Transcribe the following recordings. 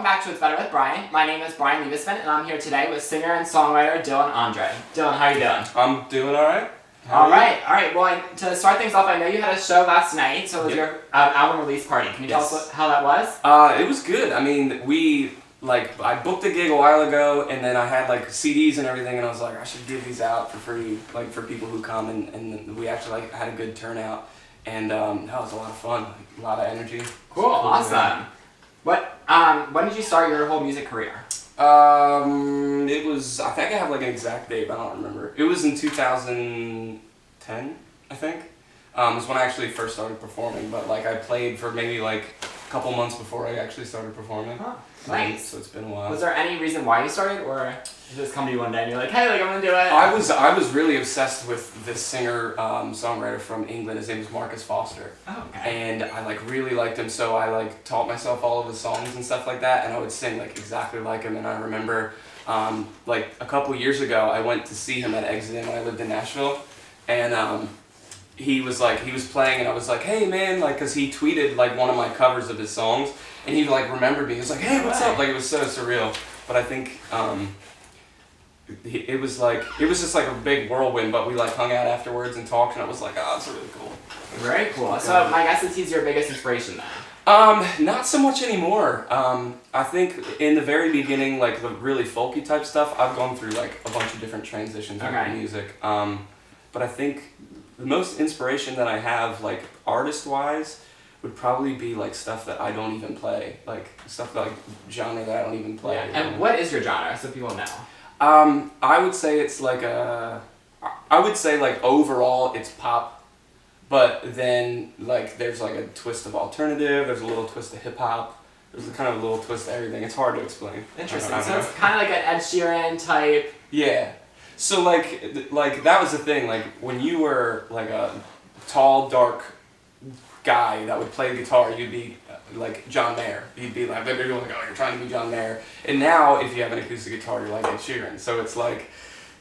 back to It's Better with Brian. My name is Brian Liebesman, and I'm here today with singer and songwriter Dylan Andre. Dylan, how are you doing? I'm doing alright. All right. Well, to start things off, I know you had a show last night, so it was your album release party. Can you tell us how that was? It was good. I mean, I booked a gig a while ago, and then I had like CDs and everything, and I was like, I should give these out for free, like for people who come, and we actually like had a good turnout, and that was a lot of fun, a lot of energy. Cool, awesome. When did you start your whole music career? It was, I think I have like an exact date, but I don't remember. It was in 2010, I think. Was when I actually first started performing, but like I played for maybe like a couple months before I actually started performing. Huh, nice. So it's been a while. Was there any reason why you started, or did it just come to you one day and you're like, hey, like I'm gonna do it? I was really obsessed with this singer, songwriter from England. His name is Marcus Foster. Oh, okay. And I like really liked him, so I like taught myself all of his songs and stuff like that, and I would sing like exactly like him. And I remember, like a couple years ago, I went to see him at Exit when I lived in Nashville, and he was playing, and I was like, hey man, like, cause he tweeted like one of my covers of his songs, and he like remembered me. He was like, hey, what's up? Like, it was so surreal. But I think it was just like a big whirlwind. But we like hung out afterwards and talked, and I was like, oh, it's really cool. Very cool. So my guess is he's your biggest inspiration then. Not so much anymore. I think in the very beginning, like the really folky type stuff, I've gone through like a bunch of different transitions in music. But I think the most inspiration that I have, like artist-wise, would probably be like stuff that I don't even play, like stuff like genre that I don't even play. Yeah. And what is your genre, so people know? I would say it's like like overall it's pop, but then like there's like a twist of alternative, there's a little twist of hip hop, there's a kind of a little twist of everything. It's hard to explain. Interesting. So it's kind of like an Ed Sheeran type. Yeah. So like that was the thing, like when you were like a tall, dark guy that would play the guitar, you'd be like John Mayer. You'd be like, they're like, oh, you're trying to be John Mayer. And now if you have an acoustic guitar, you're like Ed Sheeran. So it's like,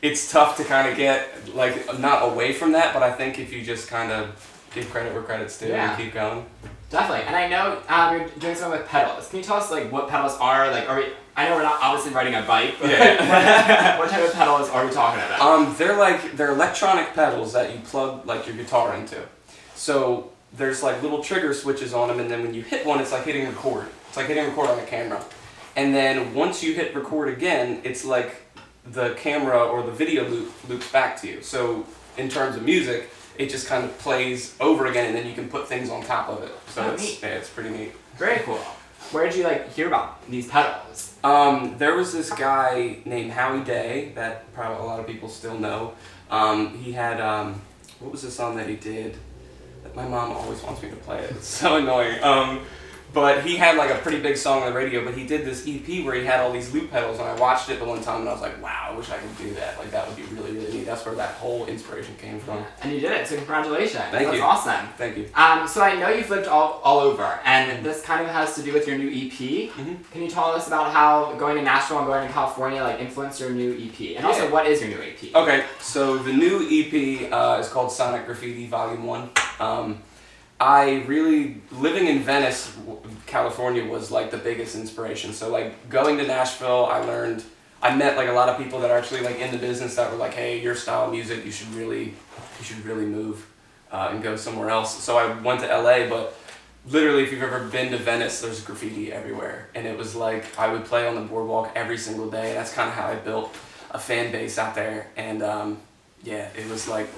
it's tough to kind of get like not away from that, but I think if you just kind of give credit where credit's due and keep going. Definitely. And I know you're doing something with pedals. Can you tell us like what pedals are? Like, I know we're not obviously riding a bike, but what type of pedals are we talking about? They're electronic pedals that you plug like your guitar into. So there's like little trigger switches on them, and then when you hit one, it's like hitting record. It's like hitting record on a camera. And then once you hit record again, it's like the camera or the video loops back to you. So in terms of music, it just kind of plays over again, and then you can put things on top of it. So it's pretty neat. Very cool. Where did you like hear about these pedals? There was this guy named Howie Day that probably a lot of people still know. He had what was the song that he did? That my mom always wants me to play it. It's so annoying. But he had like a pretty big song on the radio, but he did this EP where he had all these loop pedals, and I watched it the one time and I was like, wow, I wish I could do that. Like that would be really, really neat. That's where that whole inspiration came from. And you did it, so congratulations. Thank you. That's awesome. Thank you. So I know you've lived all over, and this kind of has to do with your new EP. Mm-hmm. Can you tell us about how going to Nashville and going to California like influenced your new EP? And also, what is your new EP? Okay, so the new EP is called Sonic Graffiti Volume 1. Living in Venice, California was like the biggest inspiration. So like going to Nashville, I met like a lot of people that are actually like in the business that were like, hey, your style of music, you should really move and go somewhere else. So I went to LA, but literally if you've ever been to Venice, there's graffiti everywhere. And it was like, I would play on the boardwalk every single day. That's kind of how I built a fan base out there. And it was like,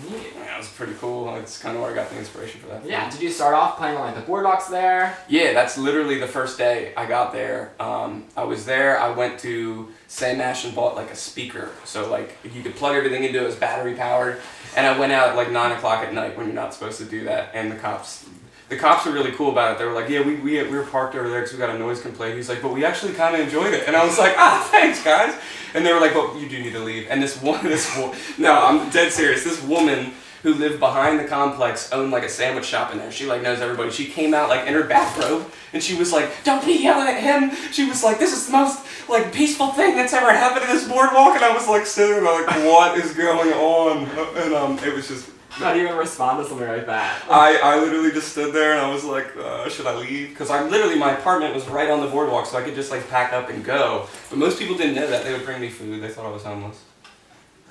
yeah, it was pretty cool. It's kind of where I got the inspiration for that. Yeah, did you start off playing on like the boardwalks there? Yeah, that's literally the first day I got there. I was there, I went to Sam Nash and bought like a speaker. So like you could plug everything into it, was battery powered. And I went out at like 9 o'clock at night when you're not supposed to do that. And the cops were really cool about it. They were like, yeah, we were parked over there because we got a noise complaint. He's like, but we actually kind of enjoyed it. And I was like, thanks guys. And they were like, but you do need to leave. And no, I'm dead serious. This woman who lived behind the complex owned like a sandwich shop in there. She like knows everybody. She came out like in her bathrobe and she was like, don't be yelling at him. She was like, this is the most like peaceful thing that's ever happened in this boardwalk. And I was like sitting there like, what is going on? And it was just How do you even respond to something like that? I literally just stood there and I was like, should I leave? Because my apartment was right on the boardwalk, so I could just like pack up and go. But most people didn't know that. They would bring me food. They thought I was homeless.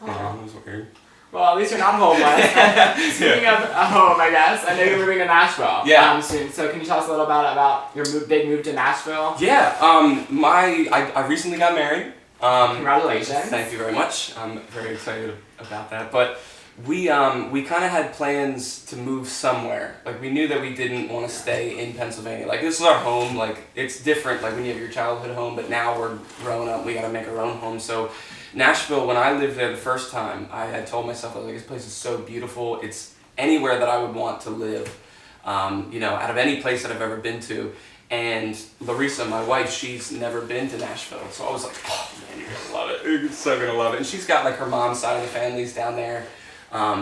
Yeah, it was weird. Well, at least you're not homeless. Speaking of a home, I guess, I know you're moving to Nashville. Yeah. Soon. So can you tell us a little about your big move to Nashville? Yeah. I recently got married. Congratulations. Thank you very much. I'm very excited about that. But we kind of had plans to move somewhere. Like we knew that we didn't want to stay in Pennsylvania. Like this is our home. Like it's different. Like when you have your childhood home, but now we're grown up. We got to make our own home. So Nashville, when I lived there the first time, I had told myself, I was like, this place is so beautiful. It's anywhere that I would want to live. Out of any place that I've ever been to. And Larissa, my wife, she's never been to Nashville. So I was like, oh man, you're gonna love it. You're so gonna love it. And she's got like her mom's side of the family's down there.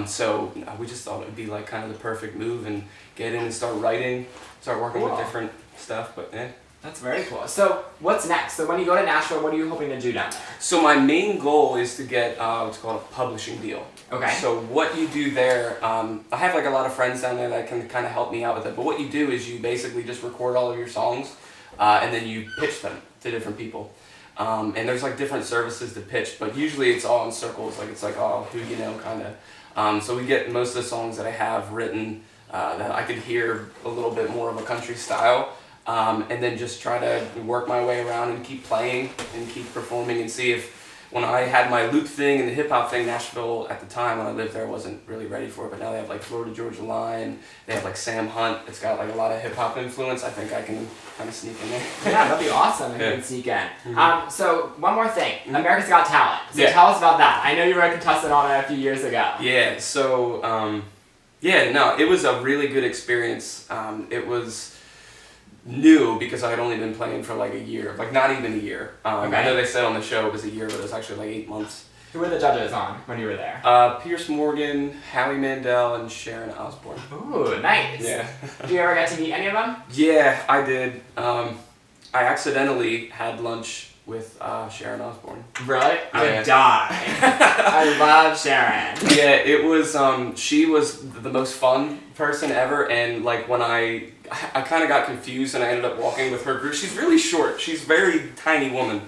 So we just thought it would be like kind of the perfect move and get in and start writing, start working with different stuff. But yeah. That's very cool. So what's next? So when you go to Nashville, what are you hoping to do down there? So my main goal is to get what's called a publishing deal. Okay. So what you do there, I have like a lot of friends down there that can kind of help me out with it. But what you do is you basically just record all of your songs, and then you pitch them to different people. And there's like different services to pitch, but usually it's all in circles. Like it's like, oh, who you know, kind of. So we get most of the songs that I have written that I could hear a little bit more of a country style. And then just try to work my way around and keep playing and keep performing and see if, when I had my loop thing and the hip hop thing, Nashville at the time when I lived there wasn't really ready for it, but now they have like Florida Georgia Line, they have like Sam Hunt, it's got like a lot of hip hop influence. I think I can kind of sneak in there. Yeah, that'd be awesome if you could sneak in. Mm-hmm. So one more thing, America's Got Talent. So tell us about that. I know you were a contestant on it a few years ago. Yeah, so it was a really good experience. It was new because I had only been playing for like a year, like not even a year. I know they said on the show it was a year, but it was actually like 8 months. Who were the judges on when you were there? Pierce Morgan, Howie Mandel, and Sharon Osbourne. Ooh, nice. Yeah. Did you ever get to meet any of them? Yeah, I did. I accidentally had lunch with Sharon Osbourne. Really? I would die. I love Sharon. Yeah, it was, she was the most fun person ever, and like when I kind of got confused and I ended up walking with her group. She's really short. She's a very tiny woman.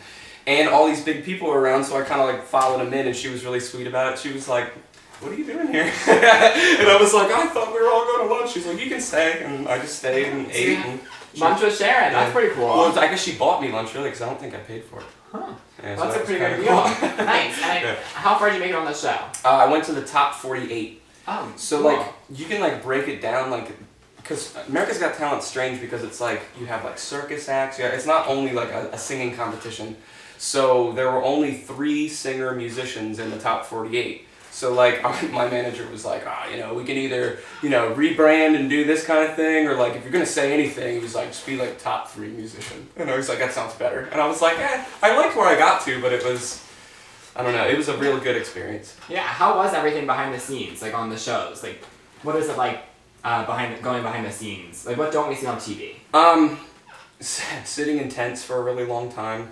And all these big people were around, so I kind of like followed them in, and she was really sweet about it. She was like, what are you doing here? And I was like, I thought we were all going to lunch. She's like, you can stay. And I just stayed and ate. And lunch with Sharon. That's pretty cool. Well, I guess she bought me lunch, really, because I don't think I paid for it. Huh. Yeah, well, so that's a pretty good deal. cool. Nice. And how far did you make it on the show? I went to the top 48. Oh, so cool. like, you can like break it down like, because America's Got Talent's strange because it's like, you have like circus acts, it's not only like a singing competition. So there were only 3 singer musicians in the top 48. So like, my manager was like, we can either, rebrand and do this kind of thing, or like, if you're gonna say anything, he was like, just be like top 3 musician. And I was like, that sounds better. And I was like, I liked where I got to, but it was, I don't know, it was a real good experience. Yeah, how was everything behind the scenes, like on the shows? Like, what is it like going behind the scenes? Like, what don't we see on TV? Sitting in tents for a really long time.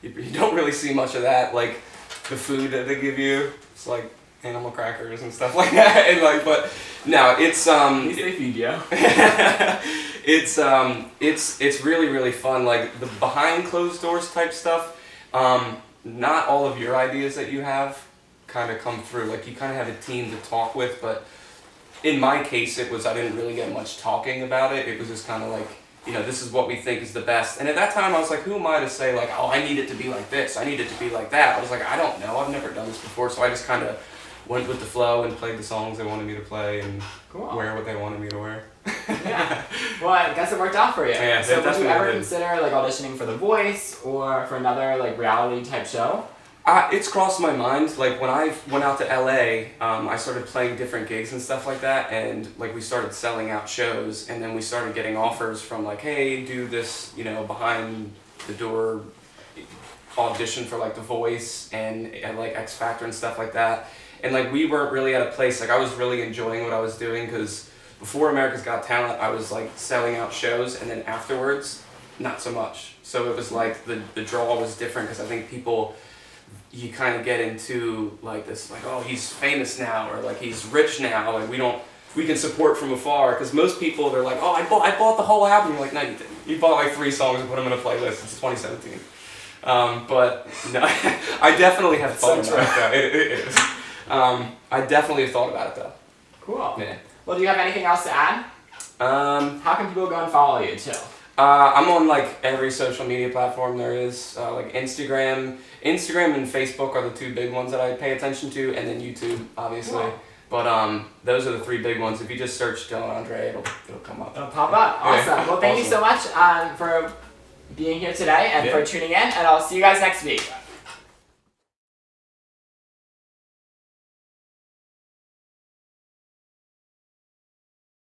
You don't really see much of that. Like, the food that they give you, it's like animal crackers and stuff like that. And like, but no, it's At least they feed you. It's really, really fun. Like the behind closed doors type stuff. Not all of your ideas that you have kind of come through. Like you kind of have a team to talk with, but in my case, it was I didn't really get much talking about it. It was just kind of like, this is what we think is the best. And at that time, I was like, who am I to say like, oh, I need it to be like this, I need it to be like that. I was like, I don't know, I've never done this before, so I just kind of went with the flow and played the songs they wanted me to play and wear what they wanted me to wear. Yeah. Well, I guess it worked out for you. Yeah, so would you ever consider like auditioning for The Voice or for another like reality type show? It's crossed my mind. Like when I went out to LA, I started playing different gigs and stuff like that, and like we started selling out shows, and then we started getting offers from like, hey, do this, behind the door audition for like The Voice and like X Factor and stuff like that. And like we weren't really at a place, like I was really enjoying what I was doing, because before America's Got Talent, I was like selling out shows, and then afterwards, not so much. So it was like the draw was different, because I think people you kind of get into like this, like, oh, he's famous now, or like he's rich now, like we can support from afar, because most people, they're like, oh, I bought the whole album. You're like, no, you didn't. You bought like 3 songs and put them in a playlist. It's 2017. But no, I definitely have thought about it though. It is. I definitely have thought about it though. Cool. Yeah. Well, do you have anything else to add? How can people go and follow you too? I'm on like every social media platform there is, like Instagram and Facebook are the 2 big ones that I pay attention to, and then YouTube, obviously. Cool. But those are the 3 big ones. If you just search Dylan Andre, it'll come up. It'll pop up. Awesome. Yeah. Well, thank you so much for being here today and for tuning in, and I'll see you guys next week.